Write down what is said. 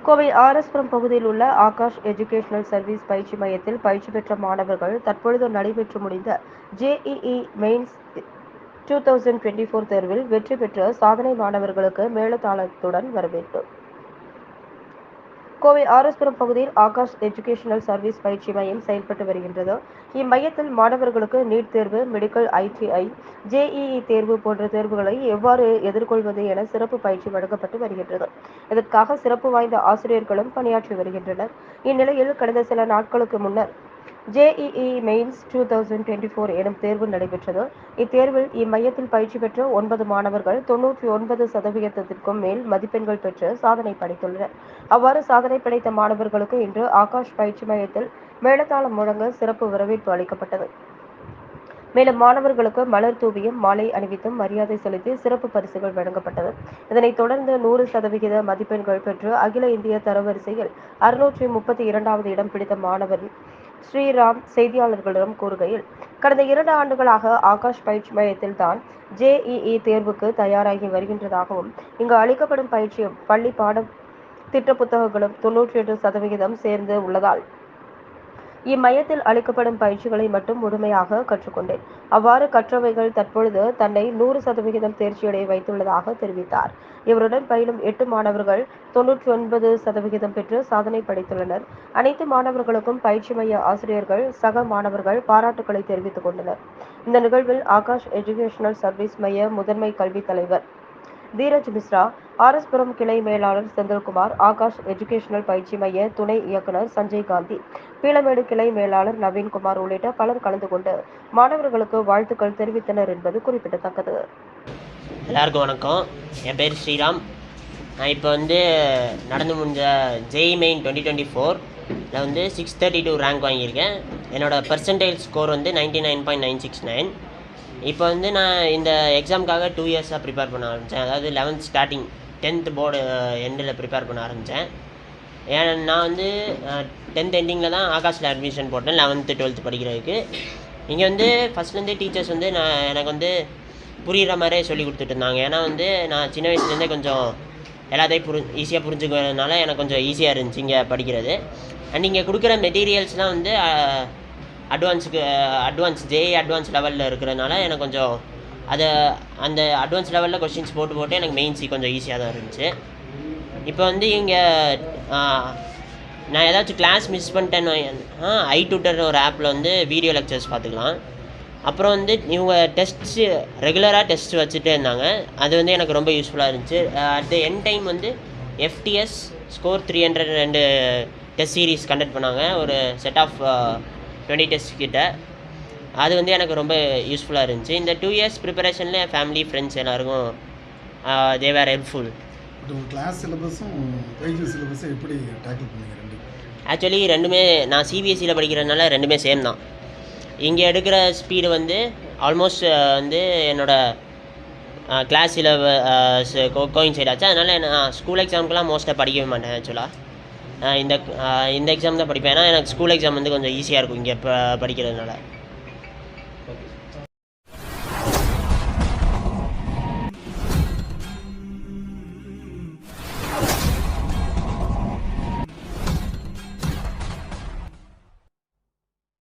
கோவை ஆர்எஸ்புரம் பகுதியில் உள்ள Akash educational service பயிற்சி மையத்தில் பயிற்சி பெற்ற மாணவர்கள் தற்பொழுது நடைபெற்று முடிந்த ஜேஇஇ மெயின்ஸ் 2024 தேர்வில் வெற்றி பெற்ற சாதனை மாணவர்களுக்கு மேளதாளத்துடன் வரவேற்பு. கோவை ஆர்எஸ்புரம் பகுதியில் ஆகாஷ் எஜுகேஷனல் சர்வீஸ் பயிற்சி மையம் செயல்பட்டு வருகின்றது. இம்மையத்தில் மாணவர்களுக்கு நீட் தேர்வு, மெடிக்கல், ITI, ஜேஇஇ தேர்வு போன்ற தேர்வுகளை எவ்வாறு எதிர்கொள்வது என சிறப்பு பயிற்சி வழங்கப்பட்டு வருகின்றது. இதற்காக சிறப்பு வாய்ந்த ஆசிரியர்களும் பணியாற்றி வருகின்றனர். இந்நிலையில் கடந்த சில நாட்களுக்கு முன்னர் ஜேஇஇ மெயின்ஸ் 2024 எனும் தேர்வு நடைபெற்றது. இத்தேர்வில் இம்மையத்தில் பயிற்சி பெற்ற 9 மாணவர்கள் 99% மேல் மதிப்பெண்கள் பெற்று சாதனை படைத்துள்ளனர். அவ்வாறு சாதனை படைத்த மாணவர்களுக்கு இன்று ஆகாஷ் பயிற்சி மையத்தில் மேளதாளம் முழங்க சிறப்பு வரவேற்பு அளிக்கப்பட்டது. மேலும் மாணவர்களுக்கு மலர் தூவியும் மாலை அணிவித்தும் மரியாதை செலுத்தி சிறப்பு பரிசுகள் வழங்கப்பட்டது. இதனைத் தொடர்ந்து 100% மதிப்பெண்கள் பெற்று அகில இந்திய தரவரிசையில் 632வது இடம் பிடித்த மாணவர் ஸ்ரீராம் செய்தியாளர்களிடம் கூறுகையில், கடந்த 2 ஆண்டுகளாக ஆகாஷ் பயிற்சி மையத்தில் தான் ஜேஇஇ தேர்வுக்கு தயாராகி வருகின்றதாகவும், இங்கு அளிக்கப்படும் பயிற்சியும் பள்ளி பாட திட்ட புத்தகங்களும் 98% சேர்ந்து உள்ளதால் இம்மையத்தில் அளிக்கப்படும் பயிற்சிகளை மட்டும் முழுமையாக கற்றுக்கொண்டேன். அவ்வாறு கற்றவைகள் தற்பொழுது தன்னை 100% தேர்ச்சியடைய வைத்துள்ளதாக தெரிவித்தார். இவருடன் பயிலும் 8 மாணவர்கள் 99% பெற்று சாதனை படைத்துள்ளனர். அனைத்து மாணவர்களுக்கும் பயிற்சி மைய ஆசிரியர்கள், சக மாணவர்கள் பாராட்டுக்களை தெரிவித்துக் கொண்டனர். இந்த நிகழ்வில் ஆகாஷ் எஜுகேஷனல் சர்வீஸ் மைய முதன்மை கல்வி தலைவர் தீரஜ் மிஸ்ரா, ஆர்எஸ்புரம் கிளை மேலாளர் செந்தில்குமார், ஆகாஷ் எஜுகேஷனல் பயிற்சி மைய துணை இயக்குனர் சஞ்சய் காந்தி, பீளமேடு கிளை மேலாளர் நவீன்குமார் உள்ளிட்ட பலர் கலந்து கொண்டு மாணவர்களுக்கு வாழ்த்துக்கள் தெரிவித்தனர் என்பது குறிப்பிடத்தக்கது. எல்லாருக்கும் வணக்கம். என் பேர் ஸ்ரீராம். நான் இப்போ நடந்து முடிஞ்ச ஜேஇ மெயின் 2024 632 ரேங்க் வாங்கியிருக்கேன். என்னோட பர்சன்டேஜ் ஸ்கோர் 99.969. இப்போ நான் இந்த எக்ஸாமுக்காக 2 இயர்ஸாக ப்ரிப்பேர் பண்ண ஆரம்பித்தேன். அதாவது 11th ஸ்டார்டிங் 10th போர்டு எண்டில் ப்ரிப்பேர் பண்ண ஆரம்பித்தேன். நான் 10th எண்டிங்கில் தான் ஆகாஷில் அட்மிஷன் போட்டேன் 11th 12th படிக்கிறதுக்கு. இங்கே ஃபஸ்ட்லேருந்தே டீச்சர்ஸ் எனக்கு புரிகிற மாதிரியே சொல்லி கொடுத்துட்டு இருந்தாங்க. ஏன்னா நான் சின்ன வயசுலேருந்தே கொஞ்சம் எல்லாத்தையும் ஈஸியாக புரிஞ்சுக்கிறதுனால எனக்கு கொஞ்சம் ஈஸியாக இருந்துச்சு இங்கே படிக்கிறது. அண்ட் இங்கே கொடுக்குற மெட்டீரியல்ஸ்லாம் அட்வான்ஸ் ஜேஇ அட்வான்ஸ் லெவலில் இருக்கிறதுனால எனக்கு கொஞ்சம் அந்த அட்வான்ஸ் லெவலில் கொஸ்டின்ஸ் போட்டு எனக்கு மெயின்ஸி கொஞ்சம் ஈஸியாக தான் இருந்துச்சு. இப்போ இங்கே நான் ஏதாச்சும் கிளாஸ் மிஸ் பண்ணிட்டேன்னு iTutorன்னு ஒரு ஆப்பில் வீடியோ லெக்சர்ஸ் பார்த்துக்கலாம். அப்புறம் இவங்க டெஸ்ட்ஸு ரெகுலராக டெஸ்ட் வச்சுட்டே இருந்தாங்க. அது எனக்கு ரொம்ப யூஸ்ஃபுல்லாக இருந்துச்சு. At the end time FTS score 300 2 test series conduct பண்ணாங்க. ஒரு செட் ஆஃப் 20 டெஸ்ட் கிட்ட. அது எனக்கு ரொம்ப யூஸ்ஃபுல்லாக இருந்துச்சு. இந்த 2 இயர்ஸ் ப்ரிப்பரேஷனில் என் ஃபேமிலி, ஃப்ரெண்ட்ஸ் எல்லாருக்கும் தே வேர் ஹெல்ப்ஃபுல். கிளாஸ் சிலபஸும் பேஜ் சிலபஸும் எப்படி டேக்கிள் பண்ணீங்க? ஆக்சுவலி ரெண்டுமே நான் சிபிஎஸ்சியில் படிக்கிறதுனால ரெண்டுமே சேம் தான். இங்கே எடுக்கிற ஸ்பீடு ஆல்மோஸ்ட் என்னோடய கிளாஸில் கோயின்சைட் ஆச்சு. அதனால் நான் ஸ்கூல் எக்ஸாமுக்கெலாம் மோஸ்ட்டாக படிக்கவே மாட்டேன். ஆக்சுவலாக இந்த எக்ஸாம் தான் படிப்பேன். ஏன்னா எனக்கு ஸ்கூல் எக்ஸாம் கொஞ்சம் ஈஸியாக இருக்கும் இங்கே படிக்கிறதுனால.